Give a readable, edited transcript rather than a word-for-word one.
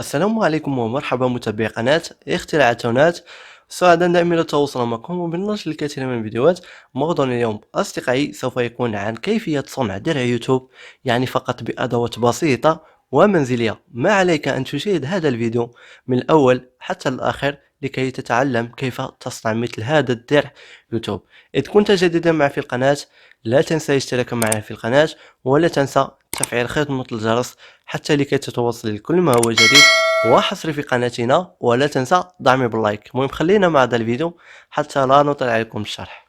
السلام عليكم ومرحبا متابعي قناة اختراعات تاونات. سعداء دائما التواصل معكم وبالنشر الكثير من الفيديوهات. موضوع اليوم أصدقائي سوف يكون عن كيفية صنع درع يوتيوب، يعني فقط بأدوات بسيطة ومنزلية. ما عليك أن تشاهد هذا الفيديو من الأول حتى الآخر لكي تتعلم كيف تصنع مثل هذا الدرع يوتيوب. إذ كنت جديدا معي في القناة لا تنسى الاشتراك معنا في القناة، ولا تنسى تفعيل خدمة الجرس حتى لكي تتوصل لكل ما هو جديد وحصري في قناتنا. ولا تنسى دعمي باللايك. المهم خلينا مع هذا الفيديو حتى لا نطيل عليكم الشرح.